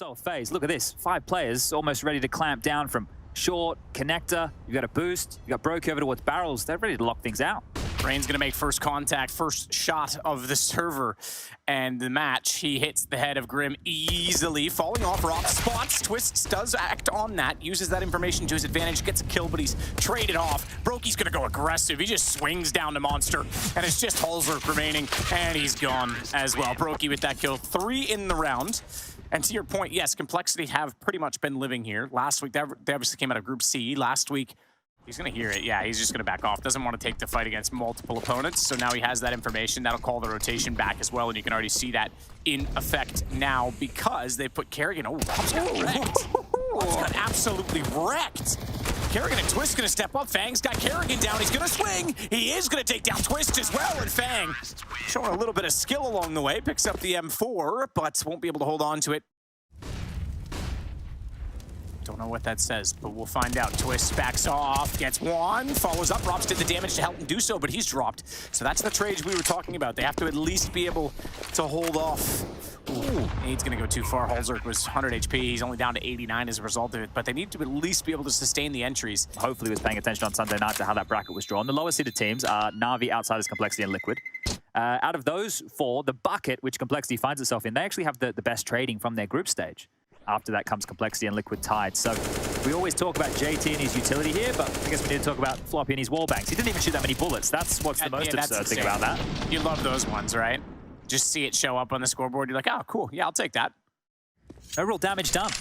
So, Faze, look at this. 5 players almost ready to clamp down from short, connector. You've got a boost. You've got broke over towards barrels. They're ready to lock things out. Rain's going to make first contact, first shot of the server and the match. He hits the head of Grim easily, falling off rock spots. Twists does act on that, uses that information to his advantage, gets a kill, but he's traded off. Brokey's going to go aggressive. He just swings down to Monster, and it's just Hulzerk remaining, and he's gone as well. Brokey with that kill, 3 in the round. And to your point, yes, Complexity have pretty much been living here. Last week, they obviously came out of Group C. Last week, he's going to hear it. Yeah, he's just going to back off. Doesn't want to take the fight against multiple opponents. So now he has that information. That'll call the rotation back as well. And you can already see that in effect now because they put Kerrigan. Oh, Rob's got wrecked. Rob's got absolutely wrecked. Kerrigan and Twist going to step up. Fang's got Kerrigan down. He's going to swing. He is going to take down Twist as well. And Fang showing a little bit of skill along the way. Picks up the M4, but won't be able to hold on to it. Don't know what that says, but we'll find out. Twist backs off, gets one, follows up. Robs did the damage to help him do so, but he's dropped. So that's the trade we were talking about. They have to at least be able to hold off. Ooh, he's going to go too far. Hulzerk was 100 HP. He's only down to 89 as a result of it, but they need to at least be able to sustain the entries. Hopefully he was paying attention on Sunday night to how that bracket was drawn. The lower seeded teams are NaVi, Outsiders, Complexity, and Liquid. Out of those 4, the bucket, which Complexity finds itself in, they actually have the best trading from their group stage. After that comes Complexity and Liquid tied. So we always talk about JT and his utility here, but I guess we need to talk about Floppy and his wall banks. He didn't even shoot that many bullets. That's what's the most absurd thing about that. You love those ones, right? Just see it show up on the scoreboard. You're like, oh, cool. Yeah, I'll take that. No real damage done.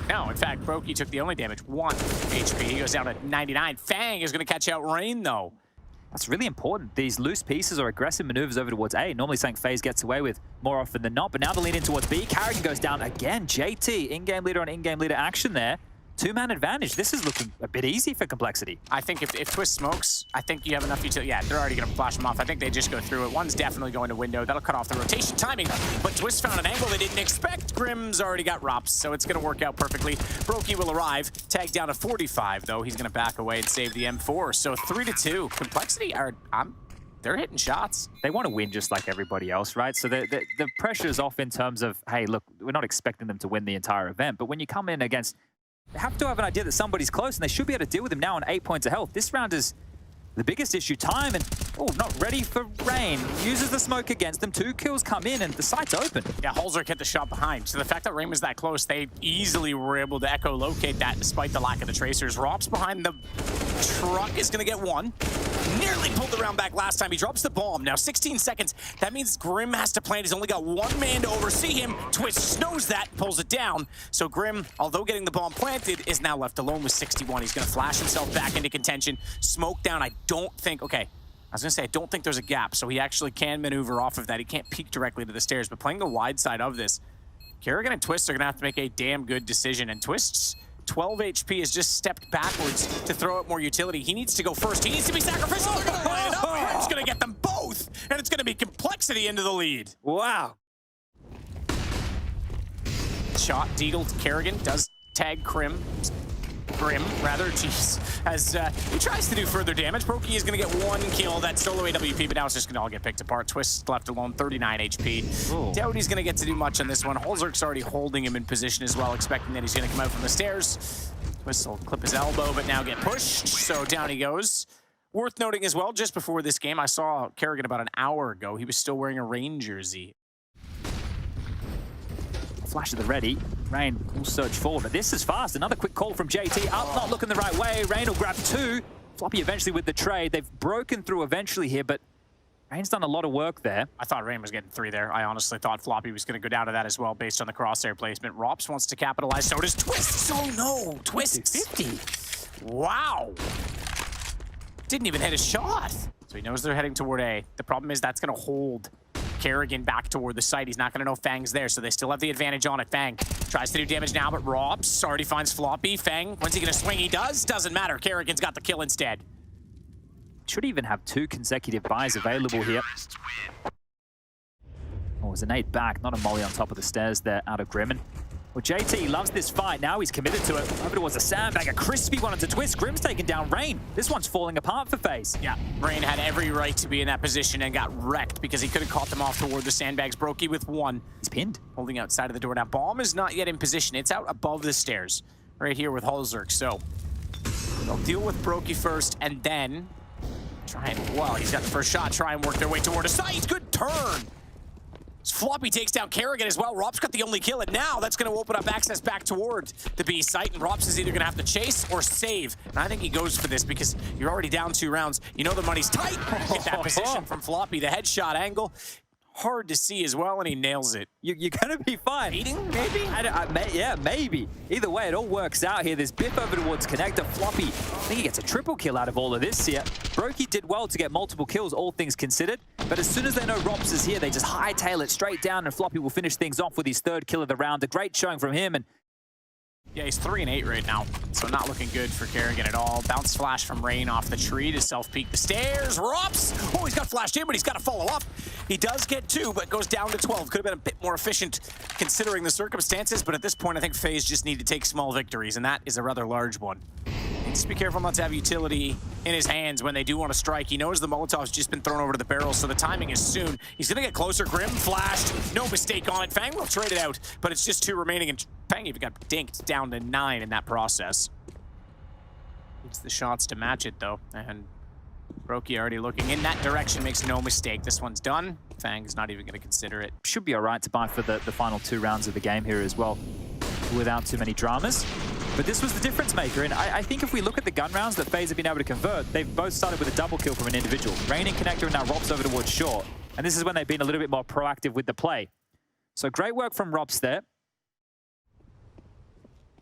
No, in fact, Brokey took the only damage, 1 HP. He goes down to 99. Fang is going to catch out Rain, though. That's really important. These loose pieces or aggressive maneuvers over towards A. Normally something Faze gets away with more often than not, but now the lean in towards B. Kerrigan goes down again. JT, in-game leader on in-game leader action there. 2-man advantage. This is looking a bit easy for Complexity. I think if Twist smokes, I think you have enough utility. Yeah, they're already going to flash them off. I think they just go through it. One's definitely going to window. That'll cut off the rotation timing. But Twist found an angle they didn't expect. Grim's already got Rops, so it's going to work out perfectly. Brokey will arrive. Tag down to 45, though. He's going to back away and save the M4. So 3-2. Complexity are... they're hitting shots. They want to win just like everybody else, right? So the pressure is off in terms of, hey, look, we're not expecting them to win the entire event. But when you come in against... They have to have an idea that somebody's close, and they should be able to deal with him now on 8 points of health. This round is the biggest issue. Time, and not ready for Rain. Uses the smoke against them. 2 kills come in, and the site's open. Yeah, Hulzerk hit the shot behind. So the fact that Rain was that close, they easily were able to echolocate that despite the lack of the tracers. Rops behind the truck is going to get 1. Nearly pulled the round back last time. He drops the bomb. Now 16 seconds. That means Grim has to plant. He's only got 1 man to oversee him. Twist knows that, pulls it down. So Grim, although getting the bomb planted, is now left alone with 61. He's going to flash himself back into contention. Smoke down. I don't think... Okay, I was going to say, I don't think there's a gap, so he actually can maneuver off of that. He can't peek directly to the stairs, but playing the wide side of this, Kerrigan and Twist are going to have to make a damn good decision, and Twist's 12 HP has just stepped backwards to throw out more utility. He needs to go first. He needs to be sacrificial. They're going to line it up. It's going to get them both, and it's going to be Complexity into the lead. Wow. Shot, Deagle to Kerrigan, does tag Grim, jeez, as he tries to do further damage. Brokey is going to get 1 kill. That's solo AWP, but now it's just going to all get picked apart. Twist left alone, 39 HP. Doubt he's going to get to do much on this one. Hulzerk's already holding him in position as well, expecting that he's going to come out from the stairs. Twist will clip his elbow, but now get pushed, so down he goes. Worth noting as well, just before this game, I saw Kerrigan about an hour ago. He was still wearing a Rain jersey. Flash at the ready. Rain will search forward, but this is fast. Another quick call from JT. Up, not looking the right way. Rain will grab 2. Floppy eventually with the trade. They've broken through eventually here, but Rain's done a lot of work there. I thought Rain was getting 3 there. I honestly thought Floppy was going to go down to that as well based on the crosshair placement. Rops wants to capitalize. So does Twist. Oh no, Twist 50. Wow. Didn't even hit a shot. So he knows they're heading toward A. The problem is that's going to hold Kerrigan back toward the site. He's not going to know Fang's there, so they still have the advantage on it. Fang tries to do damage now, but Robs already finds Floppy. Fang, when's he going to swing? He does. Doesn't matter. Kerrigan's got the kill instead. Should even have 2 consecutive buys available here. Oh, it was an 8 back, not a molly on top of the stairs there out of Grimmin. Well, JT loves this fight. Now he's committed to it. Over towards a sandbag, a crispy one onto Twist. Grim's taking down Rain. This one's falling apart for Faze. Yeah, Rain had every right to be in that position and got wrecked because he could have caught them off toward the sandbags. Brokey with one. He's pinned. Holding outside of the door. Now, Bomb is not yet in position. It's out above the stairs right here with Hulzerk. So they'll deal with Brokey first and then try and, well, he's got the first shot. Try and work their way toward a site. Good turn. Floppy takes down Kerrigan as well. Rob's got the only kill, and now that's going to open up access back toward the B site, and Robs is either going to have to chase or save. And I think he goes for this because you're already down 2 rounds. You know the money's tight. Get that position from Floppy. The headshot angle, hard to see as well, and he nails it. You're going to be fine. Eating, maybe? Yeah, maybe. Either way, it all works out here. There's Biff over towards Connector. Floppy, I think he gets a triple kill out of all of this here. Brokey did well to get multiple kills, all things considered. But as soon as they know Robs is here, they just hightail it straight down, and Floppy will finish things off with his 3rd kill of the round. A great showing from him. And yeah, he's 3 and 8 right now, so not looking good for Kerrigan at all. Bounce flash from Rain off the tree to self-peek the stairs. Robs! Oh, he's got flashed in, but he's got to follow up. He does get 2, but goes down to 12. Could have been a bit more efficient considering the circumstances, but at this point, I think FaZe just need to take small victories, and that is a rather large one. Just be careful not to have utility in his hands when they do want to strike. He knows the Molotov's just been thrown over to the barrel, so the timing is soon. He's going to get closer. Grim flashed. No mistake on it. Fang will trade it out, but it's just 2 remaining, and Fang even got dinked down to 9 in that process. Needs the shots to match it, though, and Brokey already looking in that direction, makes no mistake. This one's done. Fang's not even going to consider it. should be all right to buy for the final 2 rounds of the game here as well, without too many dramas. But this was the difference maker, and I think if we look at the gun rounds that FaZe have been able to convert, they've both started with a double kill from an individual. Rain and Connector, and now Robs over towards short. And this is when they've been a little bit more proactive with the play. So great work from Robs there.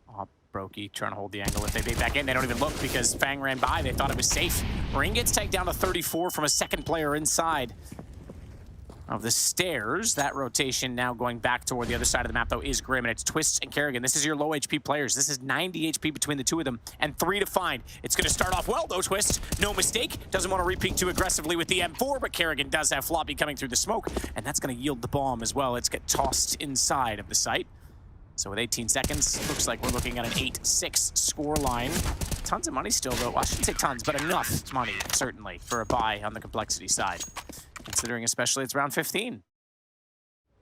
Oh, Brokey trying to hold the angle. If they bait back in, they don't even look because Fang ran by. They thought it was safe. Rain gets taken down to 34 from a 2nd player inside of the stairs. That rotation now going back toward the other side of the map, though, is Grim, and it's Twists and Kerrigan. This is your low HP players. This is 90 HP between the 2 of them, and 3 to find. It's going to start off well, though, Twist. No mistake. Doesn't want to repeat too aggressively with the M4, but Kerrigan does have Floppy coming through the smoke, and that's going to yield the bomb as well. It's get tossed inside of the site. So with 18 seconds, looks like we're looking at an 8-6 scoreline. Tons of money still, though. Well, I shouldn't say tons, but enough money, certainly, for a buy on the complexity side. Considering especially it's round 15.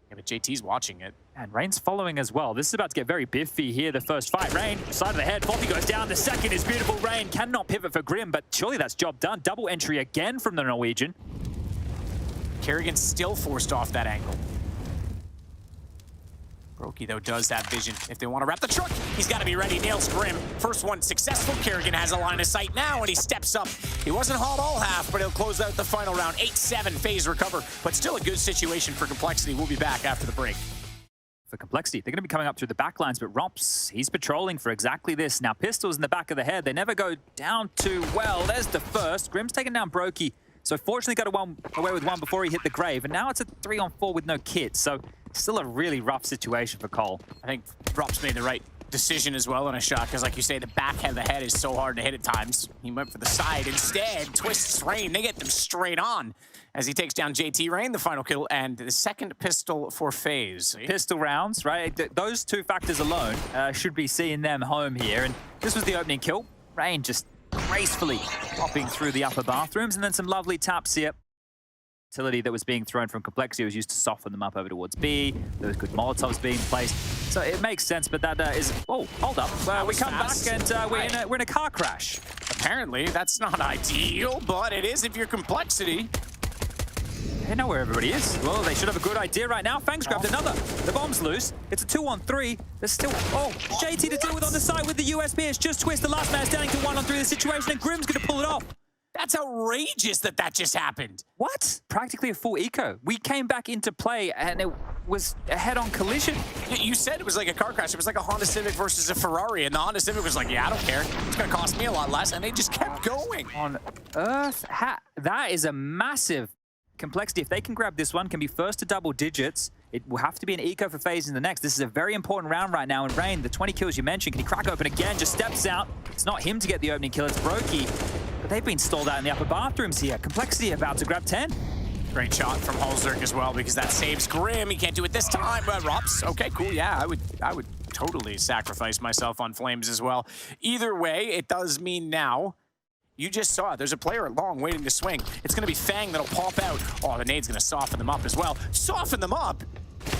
Yeah, but JT's watching it. And Rain's following as well. This is about to get very biffy here, the first fight. Rain, side of the head. Floppy goes down. The 2nd is beautiful. Rain cannot pivot for Grim, but surely that's job done. Double entry again from the Norwegian. Kerrigan still forced off that angle. Brokey, though, does have vision. If they want to wrap the truck, he's got to be ready. Nails Grim. First one successful. Kerrigan has a line of sight now, and he steps up. He wasn't hauled all half, but he'll close out the final round. 8-7, FaZe recover, but still a good situation for Complexity. We'll be back after the break. For Complexity, they're going to be coming up through the back lines, but Rops, he's patrolling for exactly this. Now, pistols in the back of the head. They never go down too well. There's the first. Grim's taking down Brokey. So fortunately got away with 1 before he hit the grave, and now it's a 3-on-4 with no kit. So still a really rough situation for Cole. I think Rops made the right decision as well on a shot, because like you say, the back of the head is so hard to hit at times. He went for the side instead. Twists Rain. They get them straight on as he takes down JT. Rain, the final kill, and the 2nd pistol for FaZe. Pistol rounds, right? Those 2 factors alone should be seeing them home here. And this was the opening kill. Rain just gracefully popping through the upper bathrooms, and then some lovely taps here. Utility that was being thrown from Complexity was used to soften them up over towards B. There was good Molotovs being placed. So it makes sense, but that is... Oh, hold up. We come fast. back and we're in a car crash. Apparently, that's not ideal, but it is if you're Complexity. They know where everybody is. Well, they should have a good idea right now. Fang's grabbed another. The bomb's loose. It's a 2-on-3. There's still... Oh, JT to deal with on the side with the USB. It's just Twist, the last man standing to 1-on-3 the situation, and Grim's going to pull it off. That's outrageous that that just happened. What? Practically a full eco. We came back into play, and it was a head-on collision. You said it was like a car crash. It was like a Honda Civic versus a Ferrari, and the Honda Civic was like, yeah, I don't care. It's going to cost me a lot less, and they just kept going. On earth? That is a massive... Complexity, if they can grab this one, can be first to double digits. It will have to be an eco for FaZe in the next. This is a very important round right now. And Rain, the 20 kills you mentioned, can he crack open again? Just steps out. It's not him to get the opening kill, it's Brokey. But they've been stalled out in the upper bathrooms here. Complexity about to grab 10. Great shot from Hulzerk as well, because that saves Grim. He can't do it this time, but Rops, okay, cool, yeah, I would totally sacrificed myself on flames as well. Either way, it does mean now, you just saw it. There's a player at long waiting to swing. It's going to be Fang that'll pop out. Oh, the nade's going to soften them up as well. Soften them up?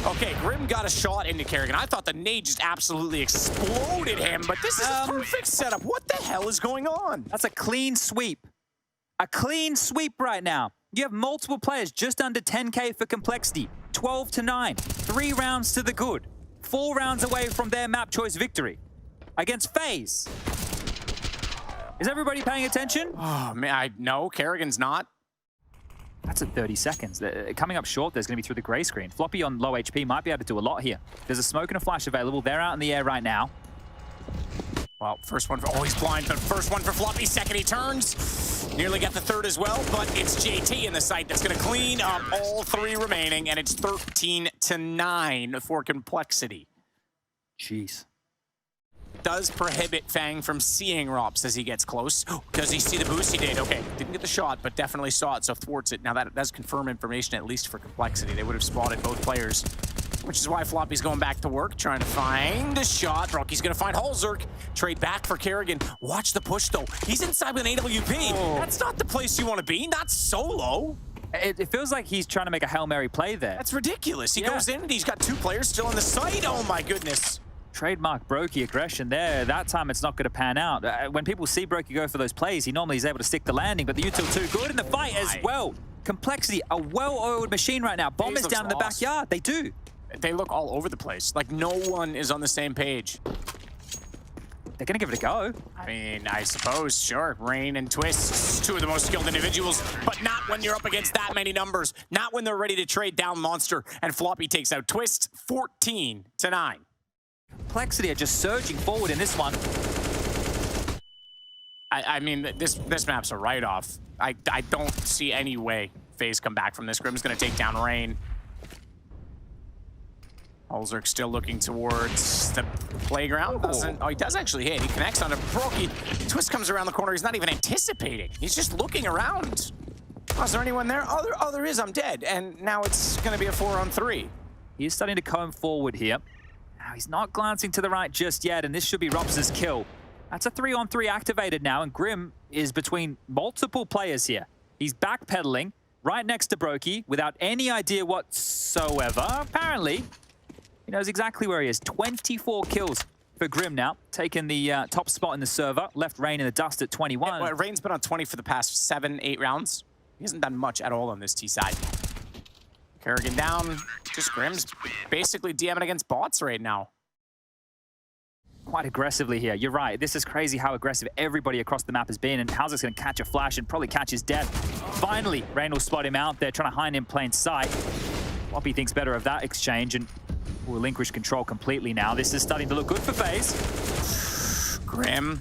Okay, Grim got a shot into Kerrigan. I thought the nade just absolutely exploded him, but this is a perfect setup. What the hell is going on? That's a clean sweep. A clean sweep right now. You have multiple players just under 10K for complexity. 12-9. 3 rounds to the good. 4 rounds away from their map choice victory. Against Faze. Is everybody paying attention? Oh, man, no, Kerrigan's not. That's at 30 seconds. Coming up short, there's going to be through the gray screen. Floppy on low HP might be able to do a lot here. There's a smoke and a flash available. They're out in the air right now. Well, first one for, oh, he's blind, but first one for Floppy. Second he turns. Nearly got the third as well, but it's JT in the site that's going to clean up all 3 remaining, and it's 13-9 for complexity. Jeez. Does prohibit Fang from seeing Rops as he gets close. Does he see the boost? He did. Okay, didn't get the shot, but definitely saw it, so thwarts it. Now that does confirm information, at least for complexity. They would have spotted both players, which is why Floppy's going back to work, trying to find a shot. Brokey's going to find Halzerk. Trade back for Kerrigan. Watch the push, though. He's inside with an AWP. Oh. That's not the place you want to be, not solo. It feels like he's trying to make a Hail Mary play there. That's ridiculous. He goes in and he's got 2 players still on the site. Oh, my goodness. Trademark Brokey aggression there. That time it's not going to pan out. When people see Brokey go for those plays, he normally is able to stick the landing, but the util too good in the fight as well. Complexity, a well-oiled machine right now. Bomb is down in the backyard. They do. They look all over the place. Like, no one is on the same page. They're going to give it a go. I mean, I suppose, sure. Rain and Twist, 2 of the most skilled individuals, but not when you're up against that many numbers. Not when they're ready to trade down Monster, and Floppy takes out Twist 14-9. Complexity are just surging forward in this one. I mean, this map's a write-off. I don't see any way Faze come back from this. Grim's going to take down Rain. Halzerk still looking towards the playground. Oh, he does actually hit. He connects on a Brokey. Twist comes around the corner. He's not even anticipating. He's just looking around. Oh, is there anyone there? Oh, there is. I'm dead. And now it's going to be a 4-on-3. He is starting to comb forward here. Now, he's not glancing to the right just yet, and this should be Robs' kill. That's a 3-on-3 activated now, and Grim is between multiple players here. He's backpedaling right next to Brokey without any idea whatsoever. Apparently, he knows exactly where he is. 24 kills for Grim now, taking the top spot in the server. Left Rain in the dust at 21. Well, Rain's been on 20 for the past 7-8 rounds. He hasn't done much at all on this T side. Kerrigan down. Just Grim's basically DMing against bots right now. Quite aggressively here. You're right. This is crazy how aggressive everybody across the map has been, and Halzerk's going to catch a flash and probably catch his death. Finally, Rain will spot him out there, trying to hide in plain sight. Floppy thinks better of that exchange and will relinquish control completely now. This is starting to look good for Faze. Grim.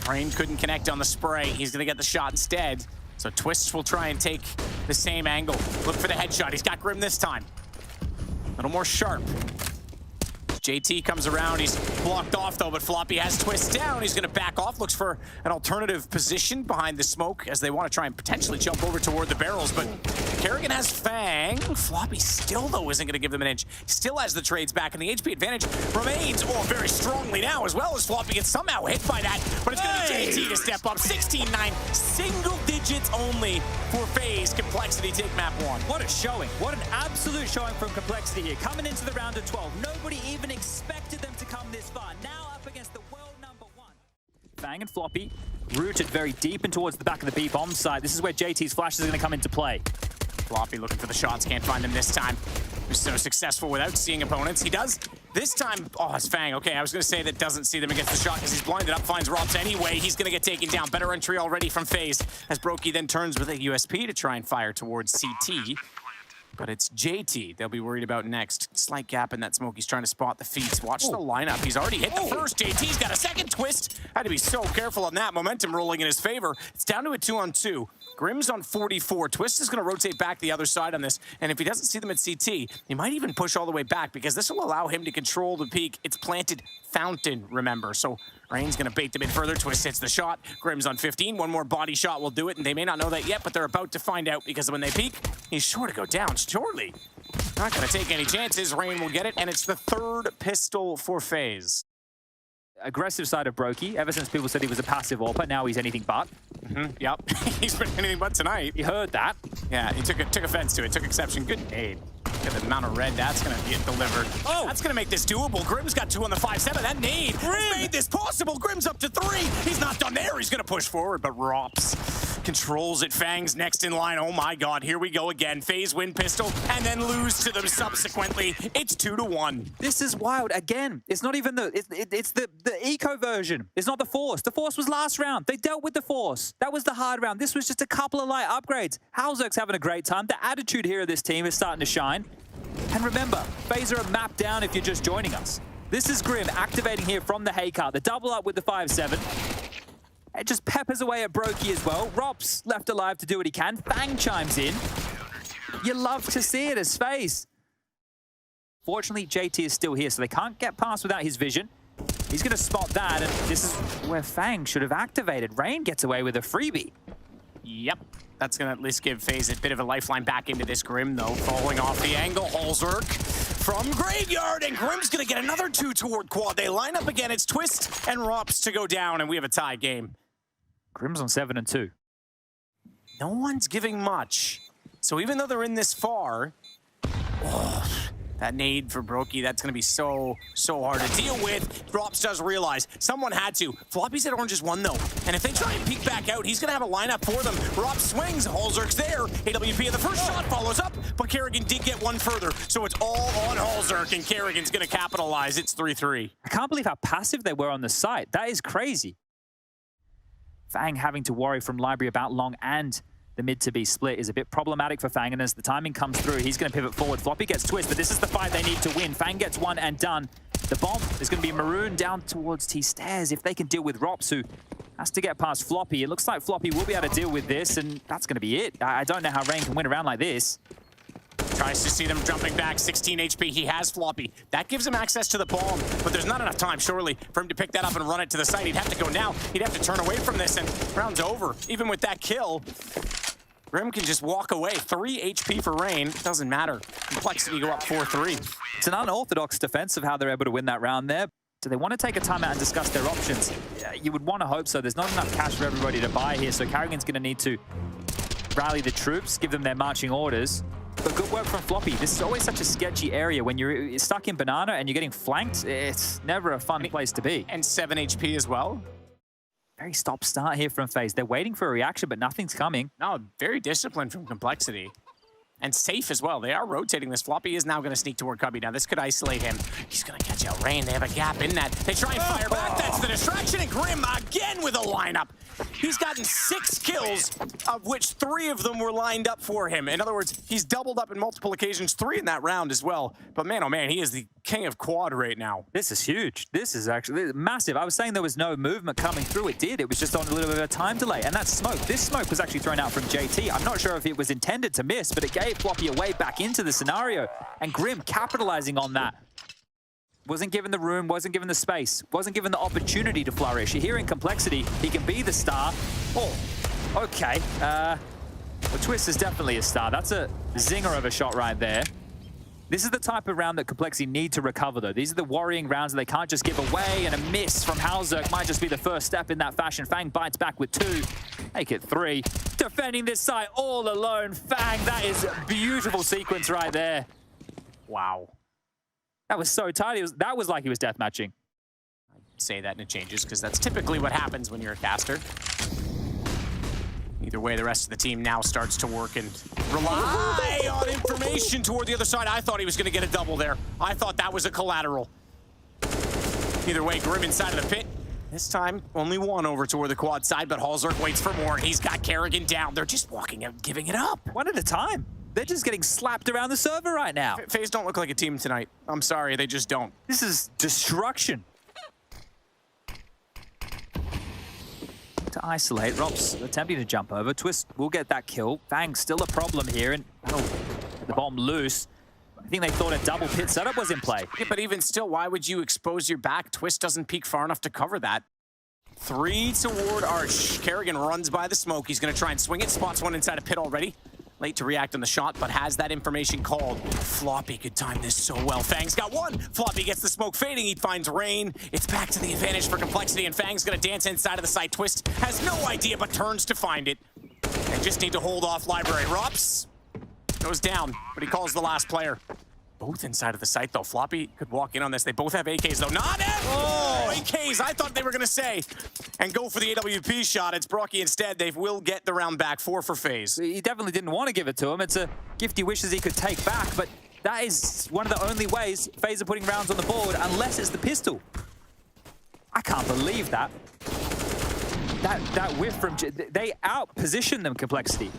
Rain couldn't connect on the spray. He's going to get the shot instead. So Twist will try and take the same angle. Look for the headshot. He's got Grim this time. A little more sharp. JT comes around. He's blocked off, though, but Floppy has Twist down. He's going to back off. Looks for an alternative position behind the smoke as they want to try and potentially jump over toward the barrels, but Kerrigan has Fang. Floppy still, though, isn't going to give them an inch. Still has the trades back, and the HP advantage remains very strongly now, as well as Floppy gets somehow hit by that, but it's going to be JT to step up. 16-9, single digits only for Faze. Complexity take map 1. What a showing. What an absolute showing from Complexity here. Coming into the round of 12. Nobody even expected them to come this far. Now up against the world number 1. Fang and Floppy rooted very deep and towards the back of the B bomb side. This is where JT's flashes are going to come into play. Floppy looking for the shots, can't find them this time. He's so successful without seeing opponents. He does this time. Oh, it's Fang. Okay, I was going to say that doesn't see them against the shot because he's blinded up, finds Robs anyway. He's going to get taken down. Better entry already from Faze as Brokey then turns with a USP to try and fire towards CT. But it's JT they'll be worried about next. Slight gap in that smoke. He's trying to spot the feet. Watch the lineup. He's already hit the first. JT's got a second Twist. Had to be so careful on that. Momentum rolling in his favor. It's down to a 2-on-2. Grim's on 44. Twist is going to rotate back the other side on this. And if he doesn't see them at CT, he might even push all the way back because this will allow him to control the peak. It's planted fountain, remember. So Rain's going to bait them in further. Twist hits the shot. Grim's on 15. One more body shot will do it. And they may not know that yet, but they're about to find out because when they peek, he's sure to go down. Surely. Not gonna take any chances. Rain will get it, and it's the third pistol for FaZe. Aggressive side of Brokey. Ever since people said he was a passive AWPer, now he's anything but. Yep, he's been anything but tonight. You heard that. Yeah, he took offense to it, took exception. Good nade. Look at the amount of red that's gonna get delivered. Oh, that's gonna make this doable. Grim's got 2 on the 5-7. That nade has made this possible. Grim's up to 3. He's not done there. He's gonna push forward, but Rops controls it. Fang's next in line. Oh my God, here we go again. FaZe win pistol and then lose to them subsequently. It's 2-1. This is wild. Again, it's not even it's the eco version. It's not the Force. The Force was last round. They dealt with the Force. That was the hard round. This was just a couple of light upgrades. Halzerk's having a great time. The attitude here of this team is starting to shine. And remember, FaZe are a map down if you're just joining us. This is Grim activating here from the haycart. The double up with the 5-7. It just peppers away at Brokey as well. Rops left alive to do what he can. Fang chimes in. You love to see it as FaZe. Fortunately, JT is still here, so they can't get past without his vision. He's going to spot that, and this is where Fang should have activated. Rain gets away with a freebie. Yep. That's going to at least give FaZe a bit of a lifeline back into this. Grim, though, falling off the angle. Halzerk from Graveyard, and Grim's going to get another 2 toward quad. They line up again. It's Twist and Rops to go down, and we have a tie game. Grim's on 7-2. No one's giving much. So even though they're in this far, that nade for Brokey, that's going to be so hard to deal with. Rops does realize someone had to. Floppy's at orange is 1, though. And if they try and peek back out, he's going to have a lineup for them. Rops swings, Halzerk's there. AWP in the first shot follows up, but Kerrigan did get one further. So it's all on Halzerk, and Kerrigan's going to capitalize. It's 3-3. I can't believe how passive they were on the site. That is crazy. Fang having to worry from Library about long and the mid to be split is a bit problematic for Fang, and as the timing comes through, he's going to pivot forward. Floppy gets Twist, but this is the fight they need to win. Fang gets one and done. The bomb is going to be marooned down towards T-Stairs if they can deal with Rops, who has to get past Floppy. It looks like Floppy will be able to deal with this, and that's going to be it. I don't know how Rain can win around like this. Tries to see them jumping back, 16 HP. He has Floppy. That gives him access to the bomb, but there's not enough time, surely, for him to pick that up and run it to the site. He'd have to go now. He'd have to turn away from this, and round's over. Even with that kill, Grim can just walk away. 3 HP for Rain. Doesn't matter. Complexity go up 4-3. It's an unorthodox defense of how they're able to win that round there. Do they want to take a timeout and discuss their options? Yeah, you would want to hope so. There's not enough cash for everybody to buy here, so Kerrigan's going to need to rally the troops, give them their marching orders. But good work from Floppy. This is always such a sketchy area. When you're stuck in banana and you're getting flanked, it's never a fun place to be. And 7 HP as well. Very stop-start here from FaZe. They're waiting for a reaction, but nothing's coming. No, very disciplined from Complexity. And safe as well. They are rotating this. Floppy is now going to sneak toward Cubby. Now, this could isolate him. He's going to catch out Rain. They have a gap in that. They try and fire back. That's the distraction. And Grim again with a lineup. He's gotten 6 kills, of which 3 of them were lined up for him. In other words, he's doubled up in multiple occasions, 3 in that round as well. But man, oh man, he is the king of quad right now. This is huge. This is actually massive. I was saying there was no movement coming through. It did. It was just on a little bit of a time delay. And that smoke. This smoke was actually thrown out from JT. I'm not sure if it was intended to miss, but it gave Floppy a way back into the scenario. And Grim capitalizing on that. Wasn't given the room, wasn't given the space, wasn't given the opportunity to flourish. Here in Complexity, he can be the star. Oh, okay. Well, Twist is definitely a star. That's a zinger of a shot right there. This is the type of round that Complexity need to recover, though. These are the worrying rounds that they can't just give away, and a miss from Halzerk might just be the first step in that fashion. Fang bites back with 2. Make it 3. Defending this side all alone. Fang, that is a beautiful sequence right there. Wow. That was so tight. That was like he was deathmatching. I say that and it changes, because that's typically what happens when you're a caster. Either way, the rest of the team now starts to work and rely on information toward the other side. I thought he was going to get a double there. I thought that was a collateral. Either way, Grim inside of the pit. This time, only 1 over toward the quad side, but Halzerk waits for more. He's got Kerrigan down. They're just walking out, giving it up. 1 at a time. They're just getting slapped around the server right now. FaZe don't look like a team tonight. I'm sorry, they just don't. This is destruction. To isolate, Rops attempting to jump over. Twist will get that kill. Fang still a problem here, and the bomb loose. I think they thought a double pit setup was in play. Yeah, but even still, why would you expose your back? Twist doesn't peek far enough to cover that. 3 toward Arch. Kerrigan runs by the smoke. He's going to try and swing it. Spots one inside a pit already. Late to react on the shot, but has that information called. Floppy could time this so well. Fang's got one. Floppy gets the smoke fading. He finds Rain. It's back to the advantage for Complexity, and Fang's gonna dance inside of the site. Twist has no idea, but turns to find it. They just need to hold off Library. Rops goes down, but he calls the last player. Both inside of the site, though. Floppy could walk in on this. They both have AKs, though. Not AKs, I thought they were going to say. And go for the AWP shot. It's Brocky instead. They will get the round back. 4 for Faze. He definitely didn't want to give it to him. It's a gift he wishes he could take back, but that is one of the only ways Faze are putting rounds on the board, unless it's the pistol. I can't believe that. That whiff from... They out-position them, Complexity.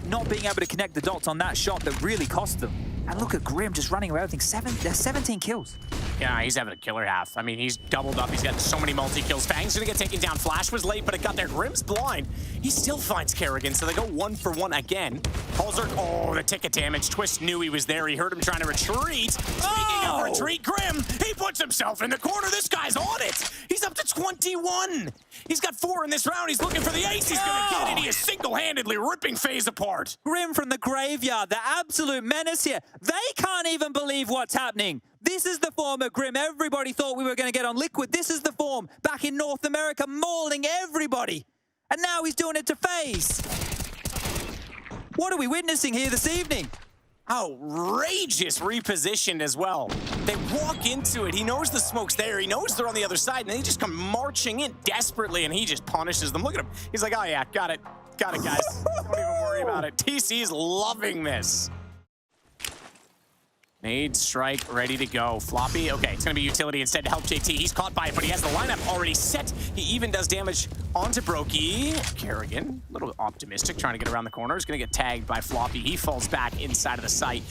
Not being able to connect the dots on that shot that really cost them. And look at Grim just running away with things. There's 17 kills. Yeah, he's having a killer half. I mean, he's doubled up. He's got so many multi-kills. Fang's gonna get taken down. Flash was late, but it got there. Grim's blind. He still finds Kerrigan, so they go 1 for 1 again. Halzer, oh, the ticket damage. Twist knew he was there. He heard him trying to retreat. Speaking of retreat, Grim, he puts himself in the corner. This guy's on it. He's up to 21. He's got 4 in this round. He's looking for the ace. He's gonna get it. He is single-handedly ripping Faze apart. Grim from the graveyard, the absolute menace here. They can't even believe what's happening. This is the form of Grim everybody thought we were going to get on Liquid. This is the form back in North America, mauling everybody. And now he's doing it to Faze. What are we witnessing here this evening? Outrageous repositioned as well. They walk into it. He knows the smoke's there. He knows they're on the other side, and they just come marching in desperately, and he just punishes them. Look at him. He's like, oh, yeah, got it. Got it, guys. Don't even worry about it. TC's loving this. Nade, strike, ready to go. Floppy, okay, it's gonna be utility instead to help JT. He's caught by it, but he has the lineup already set. He even does damage onto Brokey. Kerrigan, a little optimistic, trying to get around the corner. He's gonna get tagged by Floppy. He falls back inside of the site,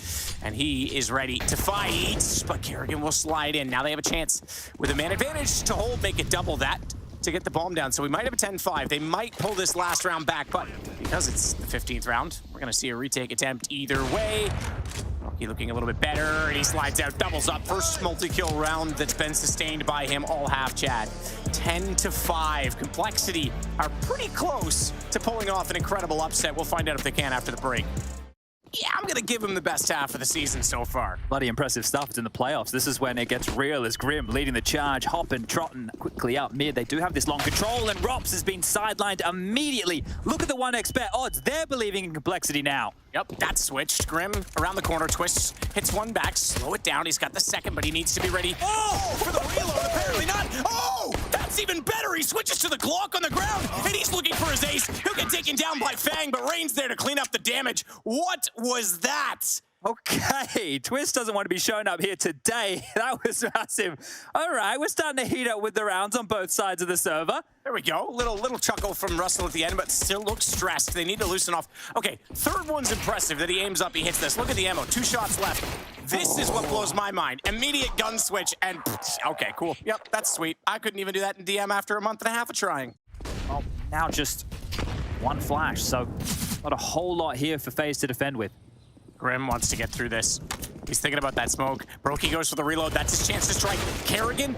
and he is ready to fight, but Kerrigan will slide in. Now they have a chance with a man advantage to hold, make it double that to get the bomb down. So we might have a 10-5. They might pull this last round back, but because it's the 15th round, we're gonna see a retake attempt either way. He looking a little bit better, and he slides out, doubles up. First multi-kill round that's been sustained by him all half, Chad. 10-5. Complexity are pretty close to pulling off an incredible upset. We'll find out if they can after the break. Yeah, I'm going to give him the best half of the season so far. Bloody impressive stuff. It's in the playoffs. This is when it gets real as Grim leading the charge, hopping, trotting quickly up mid. They do have this long control, and Rops has been sidelined immediately. Look at the 1x bet odds. They're believing in Complexity now. Yep, that's switched. Grim around the corner, twists, hits one back, slow it down. He's got the second, but he needs to be ready. Oh, for the reload, apparently not. Oh, that's even better. He switches to the Glock on the ground, and he's looking for his ace. He'll get taken down by Fang, but Rain's there to clean up the damage. What was that? Okay, Twist doesn't want to be showing up here today. That was massive. All right, we're starting to heat up with the rounds on both sides of the server. There we go. Little chuckle from Russell at the end, but still looks stressed. They need to loosen off. Okay, third one's impressive that he aims up, he hits this. Look at the ammo, 2 shots left. This is what blows my mind. Immediate gun switch, and okay, cool. Yep, that's sweet. I couldn't even do that in DM after a month and a half of trying. Well, now just one flash, so not a whole lot here for Faze to defend with. Grim wants to get through this. He's thinking about that smoke. Brokey goes for the reload. That's his chance to strike. Kerrigan.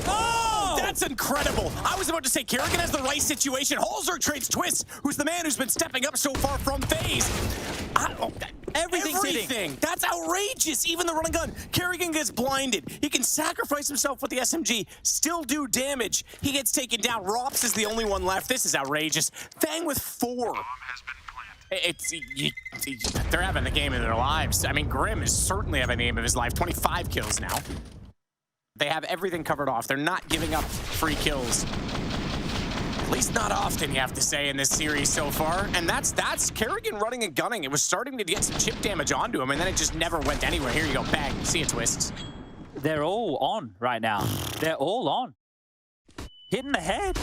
Oh, that's incredible. I was about to say Kerrigan has the right situation. Halzer trades Twist, who's the man who's been stepping up so far from Faze. Everything's hitting. That's outrageous. Even the running gun. Kerrigan gets blinded. He can sacrifice himself with the SMG, still do damage. He gets taken down. Rops is the only one left. This is outrageous. Fang with 4. They're having the game of their lives. I mean, Grim is certainly having the game of his life. 25 kills now. They have everything covered off. They're not giving up free kills. At least not often, you have to say, in this series so far. And that's Kerrigan running and gunning. It was starting to get some chip damage onto him, and then it just never went anywhere. Here you go, bang. See ya, Twists. They're all on right now. They're all on. Hitting the head.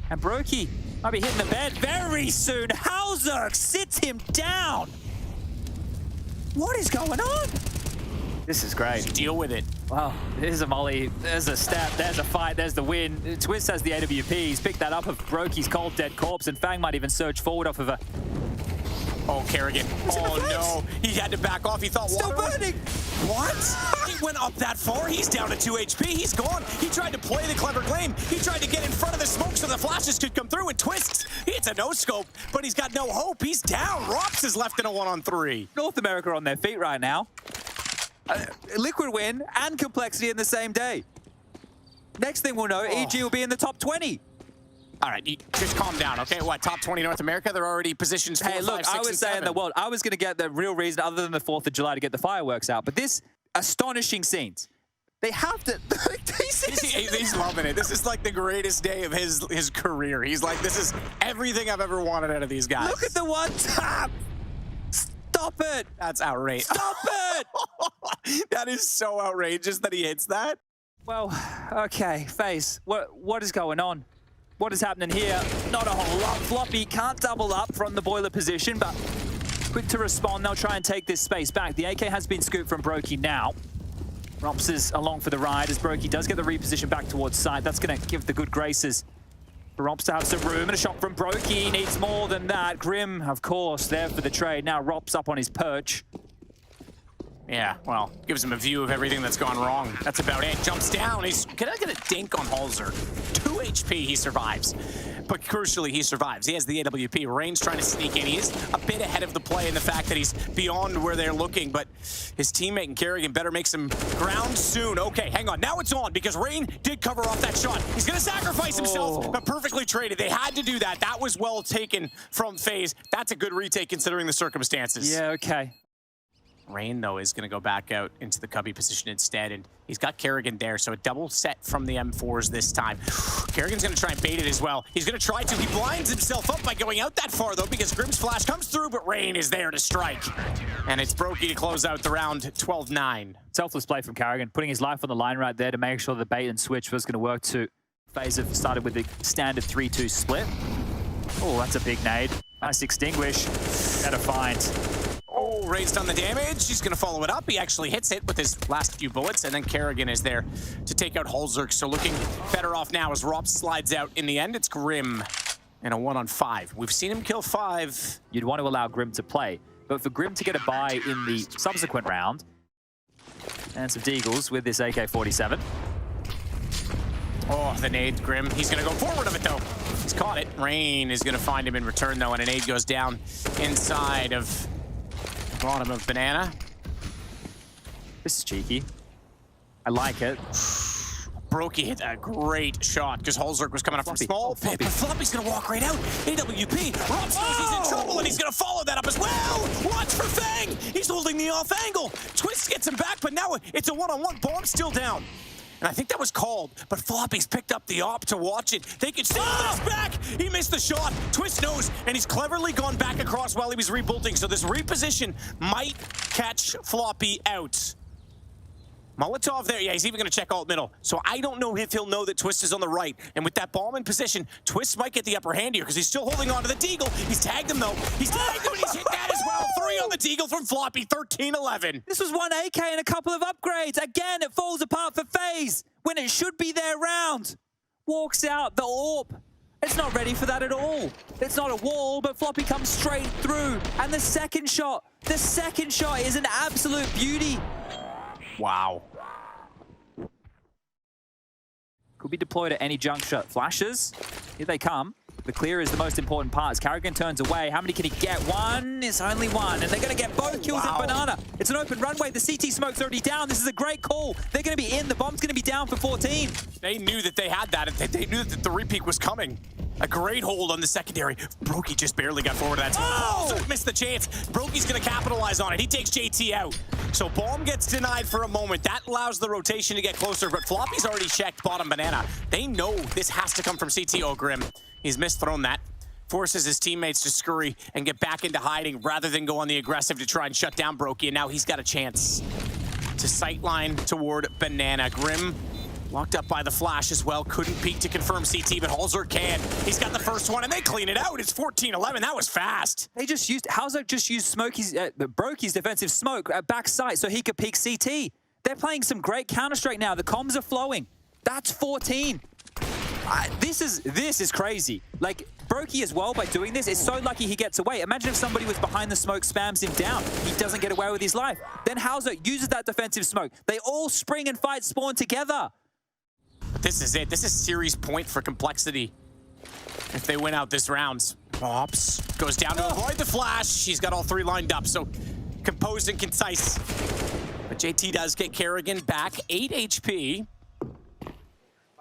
And Brokey might be hitting the bed very soon. Halzer sits him down. What is going on? This is great. Just deal with it. Wow, there's a molly, there's a step, there's a fight, there's the win. Twist has the AWP. He's picked that up of Brokey's cold dead corpse, and Fang might even surge forward off of a... Oh, Kerrigan. Oh, no. He had to back off. He thought still water burning. What? He he went up that far. He's down to 2 HP. He's gone. He tried to play the clever game. He tried to get in front of the smoke so the flashes could come through and twists. It's a no-scope, but he's got no hope. He's down. Rops is left in a 1-on-3. North America on their feet right now. Liquid win and Complexity in the same day. Next thing we'll know, EG will be in the top 20. All right, you just calm down, okay? What, top 20 North America? They're already positions 4, Hey, look, 5, 6, I was and saying 7. the world. I was going to get the real reason other than the 4th of July to get the fireworks out. But this astonishing scenes. They have to... He's loving it. This is like the greatest day of his career. He's like, this is everything I've ever wanted out of these guys. Look at the one tap! Stop it! That's outrageous. Stop it! That is so outrageous that he hits that. Well, okay, Faze, what is going on? What is happening here? Not a whole lot. Floppy can't double up from the boiler position, but quick to respond. They'll try and take this space back. The AK has been scooped from Brokey now. Rops is along for the ride as Brokey does get the reposition back towards side. That's going to give the good graces for Rops to have some room. And a shot from Brokey needs more than that. Grim, of course, there for the trade. Now Rops up on his perch. Yeah, well, gives him a view of everything that's gone wrong. That's about it. Jumps down. He's gonna get a dink on Halzer. 2 HP, he survives. But crucially, he survives. He has the AWP. Rain's trying to sneak in. He is a bit ahead of the play in the fact that he's beyond where they're looking, but his teammate and Kerrigan better make some ground soon. Okay, hang on. Now it's on because Rain did cover off that shot. He's gonna sacrifice himself, but perfectly traded. They had to do that. That was well taken from Faze. That's a good retake considering the circumstances. Yeah, okay. Rain, though, is going to go back out into the cubby position instead, and he's got Kerrigan there, so a double set from the M4s this time. Kerrigan's going to try and bait it as well. He's going to try to. He blinds himself up by going out that far, though, because Grim's flash comes through, but Rain is there to strike. And it's Brokey to close out the round 12-9. Selfless play from Kerrigan, putting his life on the line right there to make sure the bait and switch was going to work to Faze have started with the standard 3-2 split. Oh, that's a big nade. Nice extinguish. Better find. Oh, Rain's done the damage. He's going to follow it up. He actually hits it with his last few bullets, and then Kerrigan is there to take out Halzerk. So looking better off now as Rops slides out. In the end, it's Grim and a 1-on-5. We've seen him kill 5. You'd want to allow Grim to play, but for Grim to get a buy in the subsequent round, and some deagles with this AK-47. Oh, the nade, Grim. He's going to go forward of it, though. He's caught it. Rain is going to find him in return, though, and a nade goes down inside of the bottom of Banana. This is cheeky. I like it. Brokey hit a great shot because Halzerk was coming up from small pit, but Floppy's going to walk right out. AWP. Rops knows he's in trouble, and he's going to follow that up as well. Watch for Fang. He's holding the off angle. Twist gets him back, but now it's a 1-on-1. Bomb's still down. And I think that was called, but Floppy's picked up the op to watch it. They can steal this back. He missed the shot. Twist knows, and he's cleverly gone back across while he was rebolting. So this reposition might catch Floppy out. Molotov there. Yeah, he's even going to check alt middle. So I don't know if he'll know that Twist is on the right. And with that bomb in position, Twist might get the upper hand here because he's still holding on to the deagle. He's tagged him, though. He's tagged him, and he's hit that as well. 3 on the deagle from Floppy, 13-11. This was 1 AK and a couple of upgrades. Again, it falls apart for Faze when it should be their round. Walks out the AWP. It's not ready for that at all. It's not a wall, but Floppy comes straight through. And the second shot is an absolute beauty. Wow. Could be deployed at any juncture. Flashes, here they come. The clear is the most important part. As Kerrigan turns away, how many can he get? One is only one, and they're going to get both kills at Banana. It's an open runway. The CT smoke's already down. This is a great call. They're going to be in. The bomb's going to be down for 14. They knew that they had that. They knew that the repeat was coming. A great hold on the secondary. Brokey just barely got forward of that. Oh! Missed the chance. Brokey's going to capitalize on it. He takes JT out. So bomb gets denied for a moment. That allows the rotation to get closer, but Floppy's already checked bottom Banana. They know this has to come from CT. Oh, Grim. He's misthrown that. Forces his teammates to scurry and get back into hiding rather than go on the aggressive to try and shut down Brokey. And now he's got a chance to sightline toward Banana. Grim locked up by the flash as well. Couldn't peek to confirm CT, but Halzer can. He's got the first one, and they clean it out. It's 14-11. That was fast. They just used, Halzer just used Brokey's defensive smoke at back sight so he could peek CT. They're playing some great Counter-Strike now. The comms are flowing. That's 14. This is crazy. Like, Brokey as well, by doing this, is so lucky he gets away. Imagine if somebody was behind the smoke, spams him down. He doesn't get away with his life. Then Hauser uses that defensive smoke. They all spring and fight spawn together. But this is it. This is series point for Complexity. If they win out this round. Ops goes down to avoid the flash. She's got all three lined up, so composed and concise. But JT does get Kerrigan back, 8 HP.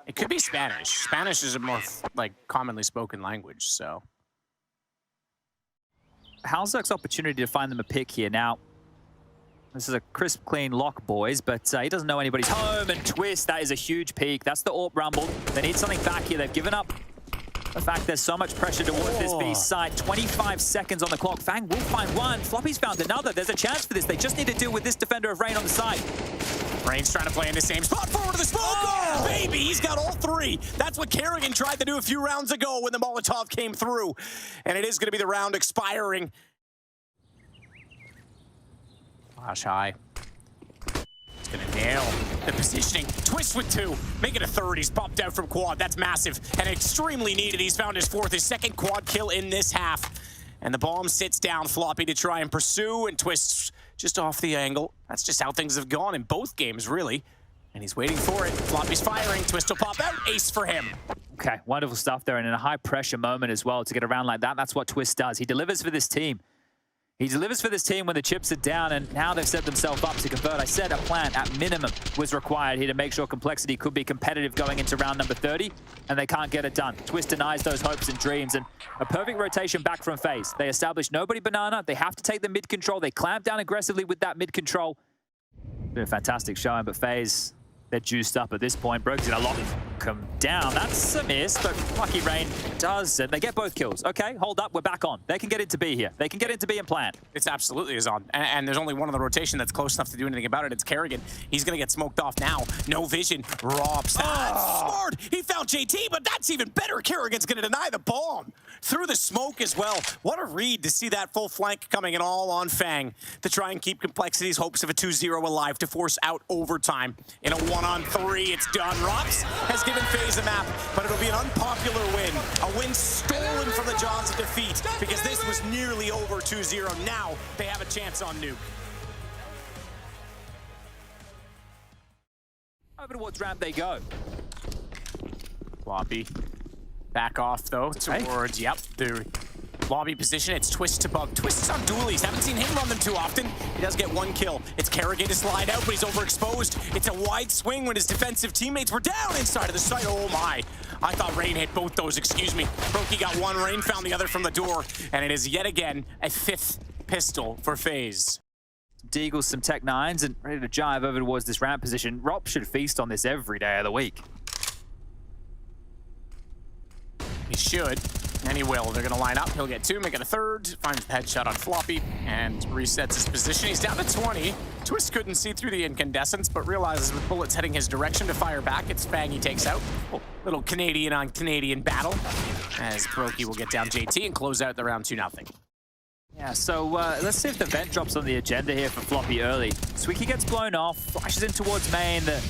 It could be Spanish. Spanish is a more, like, commonly spoken language, so. Halzer's opportunity to find them a pick here. Now, this is a crisp, clean lock, boys, but he doesn't know anybody's home. And Twist, that is a huge peak. That's the AWP rumble. They need something back here. They've given up. The fact there's so much pressure towards this B side. 25 seconds on the clock. Fang will find one. Floppy's found another. There's a chance for this. They just need to deal with this defender of Rain on the side. Rain's trying to play in the same spot. Forward to the smoke. Oh, baby, he's got all three. That's what Kerrigan tried to do a few rounds ago when the Molotov came through. And it is going to be the round expiring. Flash high. He's going to nail the positioning. Twist with 2. Make it a third. He's popped out from quad. That's massive and extremely needed. He's found his fourth, his second quad kill in this half. And the bomb sits down Floppy to try and pursue, and Twist's just off the angle. That's just how things have gone in both games, really. And he's waiting for it. Floppy's firing. Twist will pop out. Ace for him. Okay, wonderful stuff there. And in a high-pressure moment as well to get around like that, that's what Twist does. He delivers for this team. He delivers for this team when the chips are down, and now they've set themselves up to convert. I said a plan at minimum was required here to make sure Complexity could be competitive going into round number 30, and they can't get it done. Twist denies those hopes and dreams, and a perfect rotation back from Faze. They establish nobody banana. They have to take the mid control. They clamp down aggressively with that mid control. Been a fantastic showing, but Faze, they're juiced up at this point. Broke's gonna lock him down. That's a miss, but lucky Rain does, and they get both kills. Okay, hold up, we're back on. They can get into B here. They can get into B and plant. It's absolutely is on. And there's only one on the rotation that's close enough to do anything about it. It's Kerrigan. He's gonna get smoked off now. No vision. Robs. That's smart. He found JT, but that's even better. Kerrigan's gonna deny the bomb through the smoke as well. What a read to see that full flank coming in all on Fang to try and keep Complexity's hopes of a 2-0 alive, to force out overtime. In a 1-on-3, it's done. Robs has given Faze a map, but it'll be an unpopular win. A win stolen from the jaws of defeat, because this was nearly over 2-0. Now they have a chance on Nuke. Over towards ramp they go. Floppy. Back off, though, towards, yep, the lobby position. It's Twist to bug. Twist is on dualies. Haven't seen him run them too often. He does get one kill. It's Kerrigan to slide out, but he's overexposed. It's a wide swing when his defensive teammates were down inside of the site. Oh my. I thought Rain hit both those, excuse me. Brokey got one, Rain found the other from the door, and it is yet again a 5th pistol for Faze. Deagles, some Tech 9s, and ready to jive over towards this ramp position. Rop should feast on this every day of the week. He should, and he will. They're gonna line up. He'll get 2, make it a third, finds the headshot on Floppy, and resets his position. He's down to 20. Twist couldn't see through the incandescence, but realizes with bullets heading his direction to fire back, it's Fang he takes out. Oh, little Canadian on Canadian battle, as Brokey will get down JT and close out the round 2-0. Yeah, so let's see if the vent drops on the agenda here for Floppy early. Swicky gets blown off, flashes in towards main, the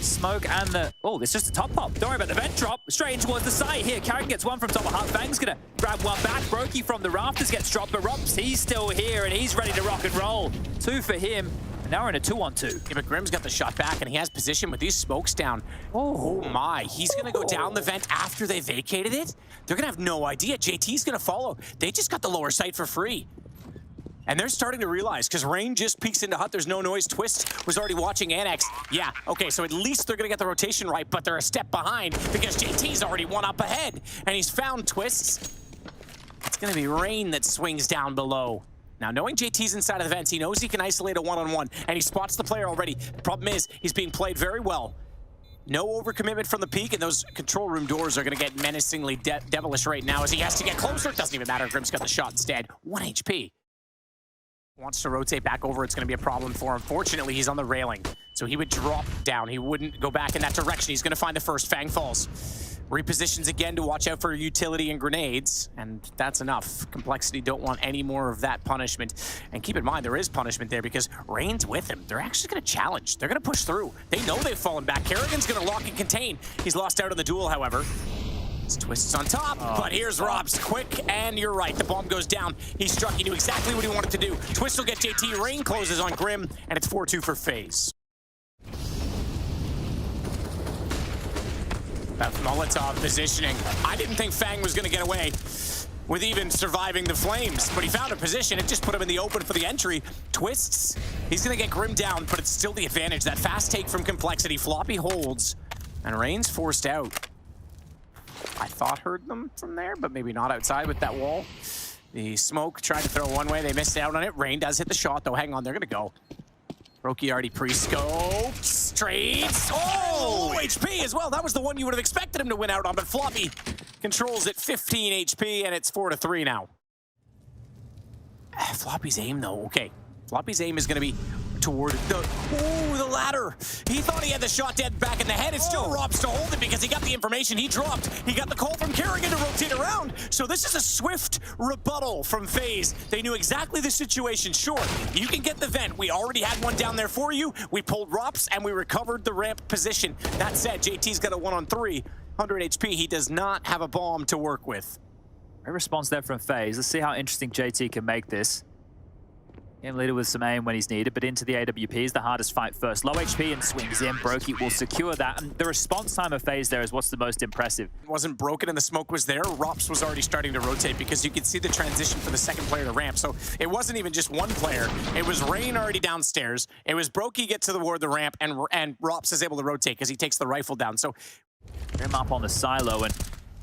smoke and the... Oh, it's just a top pop. Don't worry about the vent drop. Straight in towards the site here. Carrigan gets one from top of Hut. Fang's gonna grab one back. Brokey from the rafters gets dropped, but Rops, he's still here and he's ready to rock and roll. 2 for him. And now we're in a 2-on-2. Yeah, but Grim's got the shot back and he has position with these smokes down. Oh my, he's gonna go down the vent after they vacated it? They're gonna have no idea. JT's gonna follow. They just got the lower site for free. And they're starting to realize, because Rain just peeks into Hut, there's no noise. Twist was already watching Annex. Yeah, okay, so at least they're going to get the rotation right, but they're a step behind because JT's already one up ahead. And he's found Twists. It's going to be Rain that swings down below. Now, knowing JT's inside of the vents, he knows he can isolate a 1-on-1, and he spots the player already. The problem is, he's being played very well. No overcommitment from the peak, and those control room doors are going to get menacingly devilish right now as he has to get closer. It doesn't even matter. Grim's got the shot instead. 1 HP. Wants to rotate back over, it's going to be a problem for him. Fortunately, he's on the railing, so he would drop down. He wouldn't go back in that direction. He's going to find the first. Fang falls. Repositions again to watch out for utility and grenades, and that's enough. Complexity don't want any more of that punishment. And keep in mind, there is punishment there because Rain's with him. They're actually going to challenge. They're going to push through. They know they've fallen back. Kerrigan's going to lock and contain. He's lost out on the duel, however. It's Twists on top, but here's Robs quick, and you're right. The bomb goes down. He struck. He knew exactly what he wanted to do. Twist will get JT. Rain closes on Grim, and it's 4-2 for Faze. That Molotov positioning. I didn't think Fang was going to get away with even surviving the flames, but he found a position. It just put him in the open for the entry. Twists. He's going to get Grim down, but it's still the advantage. That fast take from Complexity. Floppy holds, and Rain's forced out. I thought heard them from there, but maybe not outside with that wall. The smoke tried to throw one way. They missed out on it. Rain does hit the shot, though. Hang on, they're going to go. Brokey already pre-scoped. Trades. Oh, HP as well. That was the one you would have expected him to win out on, but Floppy controls at 15 HP, and it's 4-3 now. Floppy's aim, though. Okay. Floppy's aim is going to be toward the ladder. He thought he had the shot dead back in the head. It's still Robs to hold it because he got the information. He dropped. He got the call from Kerrigan to rotate around. So this is a swift rebuttal from Faze. They knew exactly the situation. Sure, you can get the vent. We already had one down there for you. We pulled Robs and we recovered the ramp position. That said, JT's got a 1-on-3. 100 HP. He does not have a bomb to work with. Great response there from Faze. Let's see how interesting JT can make this. Game leader with some aim when he's needed, but into the AWP is the hardest fight first. Low HP and swings in. Brokey will secure that. And the response time of Faze there is what's the most impressive. It wasn't broken and the smoke was there. Rops was already starting to rotate because you could see the transition for the second player to ramp. So it wasn't even just one player. It was Rain already downstairs. It was Brokey get toward the ramp, and Rops is able to rotate because he takes the rifle down. So Grim up on the silo and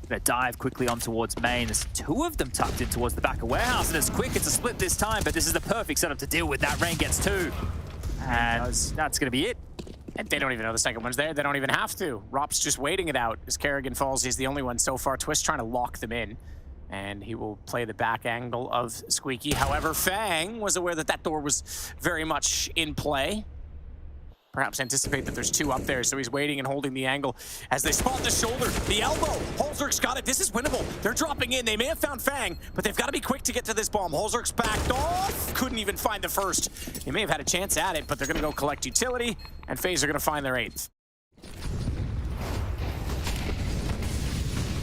gonna dive quickly on towards main. There's two of them tucked in towards the back of warehouse, and it's quick. It's a split this time, but this is the perfect setup to deal with that. Rain gets two, and that's gonna be it. And they don't even know the second one's there. They don't even have to. Rop's just waiting it out as Kerrigan falls. He's the only one so far. Twist trying to lock them in, and he will play the back angle of Squeaky. However, Fang was aware that that door was very much in play. Perhaps anticipate that there's two up there, so he's waiting and holding the angle as they spot the shoulder, the elbow. Holzerk's got it. This is winnable. They're dropping in. They may have found Fang, but they've got to be quick to get to this bomb. Holzerk's backed off. Couldn't even find the first. They may have had a chance at it, but they're going to go collect utility, and FaZe are going to find their 8th.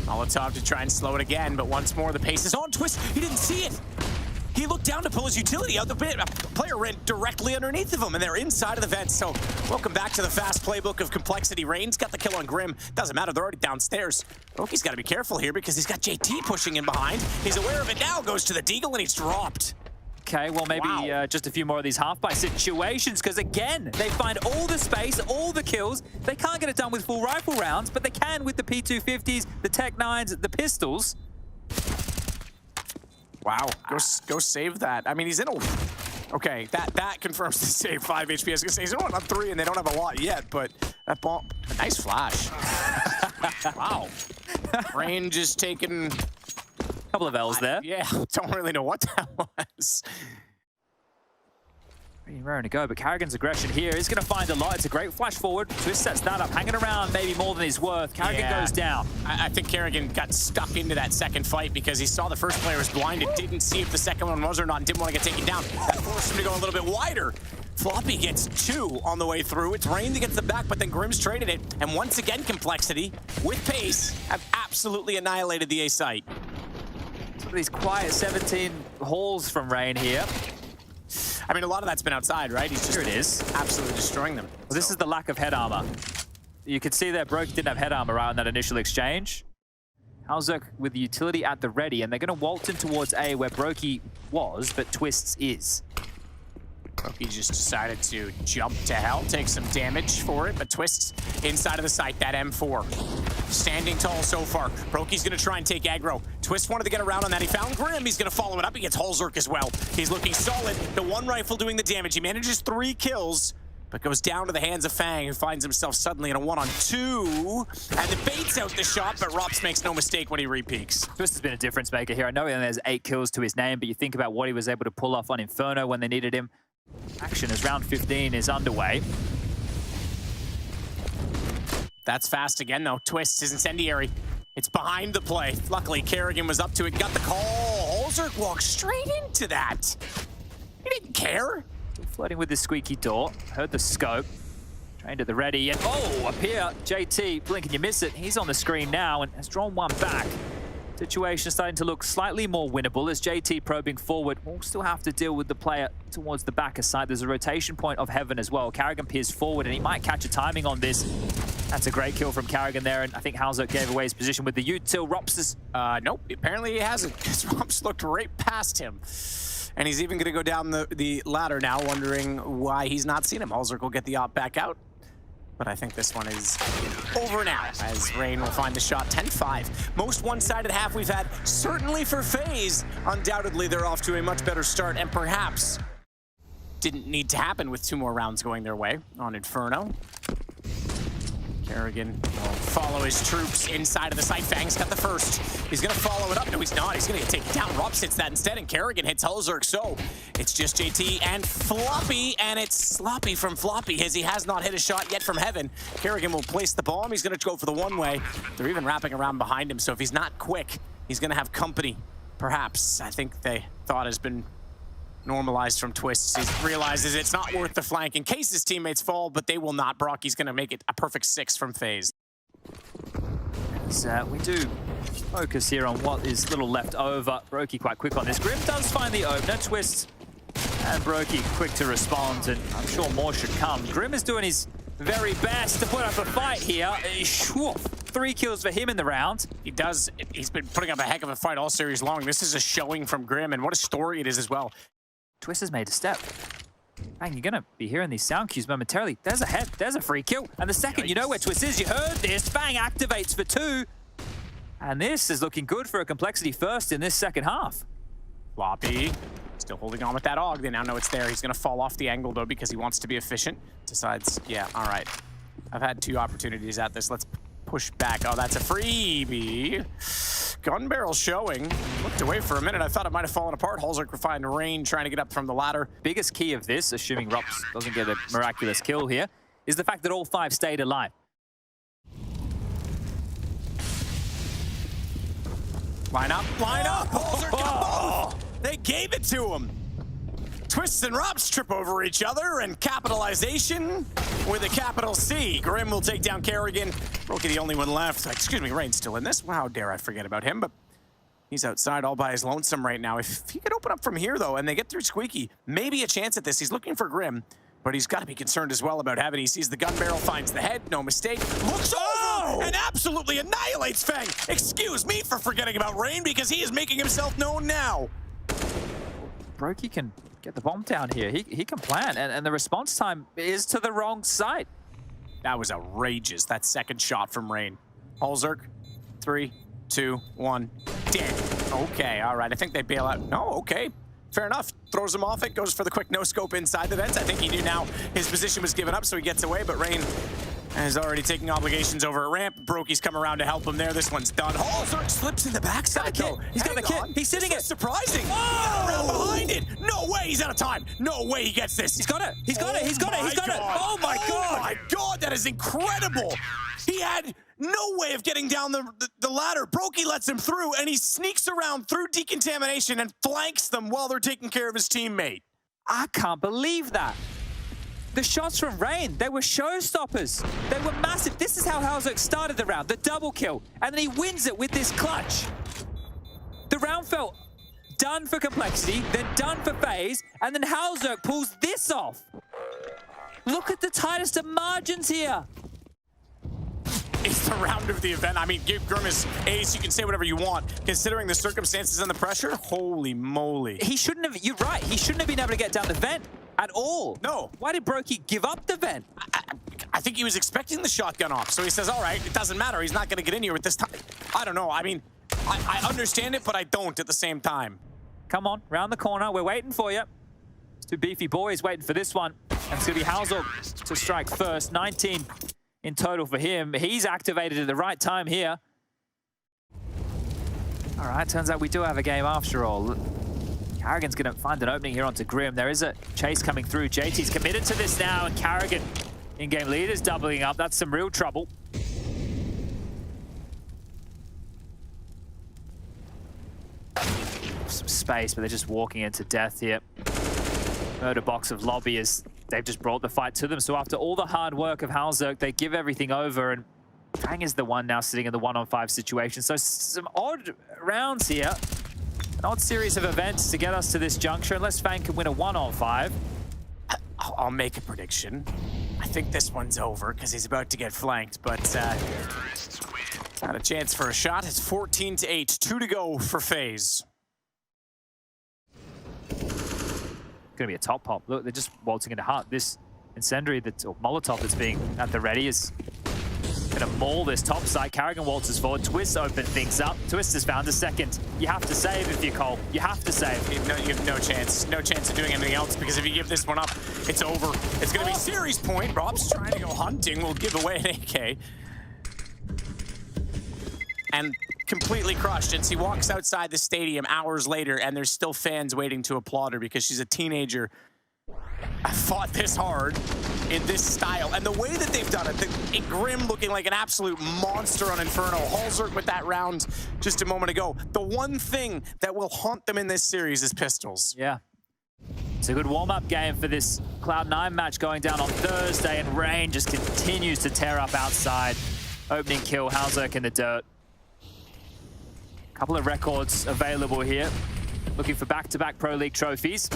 Molotov to try and slow it again, but once more the pace is on. Twist, he didn't see it. He looked down to pull his utility out the bit. A player ran directly underneath of him, and they're inside of the vent. So welcome back to the fast playbook of Complexity. Rain's got the kill on Grim. Doesn't matter, they're already downstairs. Brokey's got to be careful here because he's got JT pushing in behind. He's aware of it now, goes to the deagle, and he's dropped. Okay, well, maybe just a few more of these half-by situations, because again, they find all the space, all the kills. They can't get it done with full rifle rounds, but they can with the P250s, the Tech 9s, the pistols. Wow, go save that. I mean, he's in a... Okay, that confirms the save 5 HP. I was gonna say, he's only on 3 and they don't have a lot yet, but that bomb... Nice flash. Wow. Rain just taking... A couple of L's there. Yeah, don't really know what that was. Pretty raring to go, but Kerrigan's aggression here is going to find a lot. It's a great flash forward. Twist sets that up, hanging around maybe more than he's worth. Kerrigan goes down. I think Kerrigan got stuck into that second fight because he saw the first player was blinded, didn't see if the second one was or not, and didn't want to get taken down. That forced him to go a little bit wider. Floppy gets 2 on the way through. It's Rain that gets the back, but then Grim's traded it. And once again, Complexity, with pace, have absolutely annihilated the A site. Some of these quiet 17 hauls from Rain here. I mean, a lot of that's been outside, right? He's just Here it is. Absolutely destroying them. Well, this is the lack of head armor. You can see that Brokey didn't have head armor right on that initial exchange. Halzerk with the utility at the ready, and they're going to waltz in towards A where Brokey was, but Twists is. Brokey just decided to jump to hell, take some damage for it, but Twists inside of the site, that M4. Standing tall so far. Brokey's going to try and take aggro. Twist wanted to get around on that. He found Grim. He's going to follow it up. He gets Halzerk as well. He's looking solid. The one rifle doing the damage. He manages 3 kills, but goes down to the hands of Fang, who finds himself suddenly in a 1-on-2. And the baits out the shot, but Rops makes no mistake when he repeaks. Twist has been a difference maker here. I know he only has 8 kills to his name, but you think about what he was able to pull off on Inferno when they needed him. Action as round 15 is underway. That's fast again, though. Twist is incendiary. It's behind the play. Luckily, Kerrigan was up to it, got the call. Holzerk walked straight into that. He didn't care. Flirting with the squeaky door. Heard the scope. Trained at the ready, and oh, up here, JT, blink and you miss it. He's on the screen now and has drawn one back. Situation starting to look slightly more winnable as JT probing forward. We'll still have to deal with the player towards the back of side. There's a rotation point of heaven as well. Karrigan peers forward and he might catch a timing on this. That's a great kill from Karrigan there, and I think Halzok gave away his position with the util. Rops nope, apparently he hasn't, because Rops looked right past him. And he's even going to go down the ladder now, wondering why he's not seen him. Halzok will get the op back out. But I think this one is over now, as Rain will find the shot. 10-5. Most one-sided half we've had, certainly for FaZe. Undoubtedly, they're off to a much better start, and perhaps didn't need to happen with 2 more rounds going their way on Inferno. Karrigan will follow his troops inside of the site. Fang's got the first. He's going to follow it up. No, he's not. He's going to get taken down. Rops hits that instead, and Karrigan hits Halzok. So it's just JT and Floppy, and it's sloppy from Floppy as he has not hit a shot yet from heaven. Karrigan will place the bomb. He's going to go for the one-way. They're even wrapping around behind him, so if he's not quick, he's going to have company. Perhaps. I think they thought has been normalized from twists. He realizes it's not worth the flank in case his teammates fall, but they will not. Brocky's going to make it a perfect 6 from FaZe. We do focus here on what is little left over. Brokey quite quick on this. Grim does find the opener. Twist and Brokey quick to respond, and I'm sure more should come. Grim is doing his very best to put up a fight here. 3 kills for him in the round. He does. He's been putting up a heck of a fight all series long. This is a showing from Grim, and what a story it is as well. Twist has made a step. Bang, you're going to be hearing these sound cues momentarily. There's a head. There's a free kill. And the second you know where Twist is, you heard this. Bang activates for 2. And this is looking good for a complexity first in this second half. Floppy still holding on with that AUG. They now know it's there. He's going to fall off the angle, though, because he wants to be efficient. Decides, yeah, all right. I've had 2 opportunities at this. Let's push back. Oh, that's a freebie. Gun barrel showing. Looked away for a minute. I thought it might have fallen apart. Halzok refined Rain trying to get up from the ladder. Biggest key of this, assuming Rops doesn't get a miraculous kill here, is the fact that all 5 stayed alive. Line up, line up. Halzok got both. They gave it to him. Twists and Rops trip over each other, and capitalization with a capital C. Grim will take down Karrigan. Brokey the only one left. Excuse me, Rain's still in this. How dare I forget about him, but he's outside all by his lonesome right now. If he could open up from here, though, and they get through Squeaky, maybe a chance at this. He's looking for Grim, but he's got to be concerned as well about having. He sees the gun barrel, finds the head, no mistake, looks over and absolutely annihilates Fang. Excuse me for forgetting about Rain, because he is making himself known now. Brokey can get the bomb down here. He can plan, and the response time is to the wrong side. That was outrageous, that second shot from Rain. Halzok, 3, 2, 1, dead. Okay, all right, I think they bail out. No, okay, fair enough. Throws him off it, goes for the quick no-scope inside the vents. I think he knew now his position was given up, so he gets away, but Rain is already taking obligations over a ramp. Brokey's come around to help him there. This one's done. Halzok slips in the backside, though. He's got the kit. He's sitting it. Surprising. Oh! He got around behind it. No way he's out of time. No way he gets this. He's got it. He's got it. He's got it. He's got it. Oh, my God. Oh, my God. That is incredible. He had no way of getting down the ladder. Brokey lets him through, and he sneaks around through decontamination and flanks them while they're taking care of his teammate. I can't believe that. The shots from Rain, they were showstoppers. They were massive. This is how Halzok started the round, the double kill. And then he wins it with this clutch. The round felt done for Complexity, then done for FaZe, and then Halzok pulls this off. Look at the tightest of margins here. It's the round of the event. I mean, give Grimace ace. You can say whatever you want. Considering the circumstances and the pressure, holy moly. He shouldn't have, you're right, he shouldn't have been able to get down the vent at all. No. Why did Brokey give up the vent? I think he was expecting the shotgun off. So he says, all right, it doesn't matter. He's not going to get in here at this time. I don't know. I mean, I understand it, but I don't at the same time. Come on, round the corner. We're waiting for you. It's 2 beefy boys waiting for this one. And it's going to be Halzok to strike first. 19 in total for him. He's activated at the right time here. All right, turns out we do have a game after all. Karrigan's going to find an opening here onto Grim. There is a chase coming through. JT's committed to this now, and Karrigan, in-game leaders, doubling up. That's some real trouble. Some space, but they're just walking into death here. Murder box of lobby as they've just brought the fight to them. So after all the hard work of Halzerk, they give everything over, and Fang is the one now sitting in the 1-on-5 situation. So some odd rounds here, an odd series of events to get us to this juncture. Unless Fang can win a 1-on-5. I'll make a prediction. I think this one's over because he's about to get flanked, but not a chance for a shot. It's 14-8, 2 to go for FaZe. Going to be a top pop. Look, they're just waltzing into heart. This incendiary, or Molotov that's being at the ready is going to maul this top side. Carrigan waltzes forward. Twist open things up. Twist has found a second. You have to save if you're Cole. You have to save. You have no chance. No chance of doing anything else, because if you give this one up, it's over. It's going to be series point. Rob's trying to go hunting. Will give away an AK. And completely crushed. And she walks outside the stadium hours later, and there's still fans waiting to applaud her because she's a teenager. I fought this hard in this style. And the way that they've done it, Grim looking like an absolute monster on Inferno. Halzerk with that round just a moment ago. The one thing that will haunt them in this series is pistols. Yeah. It's a good warm-up game for this Cloud9 match going down on Thursday, and Rain just continues to tear up outside. Opening kill, Halzerk in the dirt. Couple of records available here. Looking for back-to-back Pro League trophies.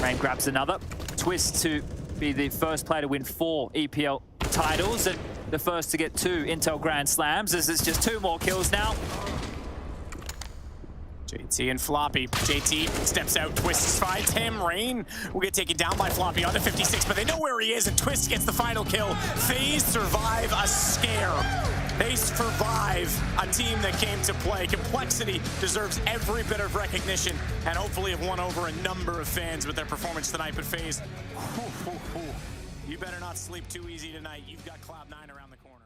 Rain grabs another. Twist to be the first player to win 4 EPL titles and the first to get 2 Intel Grand Slams, as it's just 2 more kills now. JT and Floppy. JT steps out, Twist finds him. Rain will get taken down by Floppy on the 56, but they know where he is, and Twist gets the final kill. FaZe survive a scare. They survive a team that came to play. Complexity deserves every bit of recognition, and hopefully have won over a number of fans with their performance tonight. But FaZe, you better not sleep too easy tonight. You've got Cloud9 around the corner.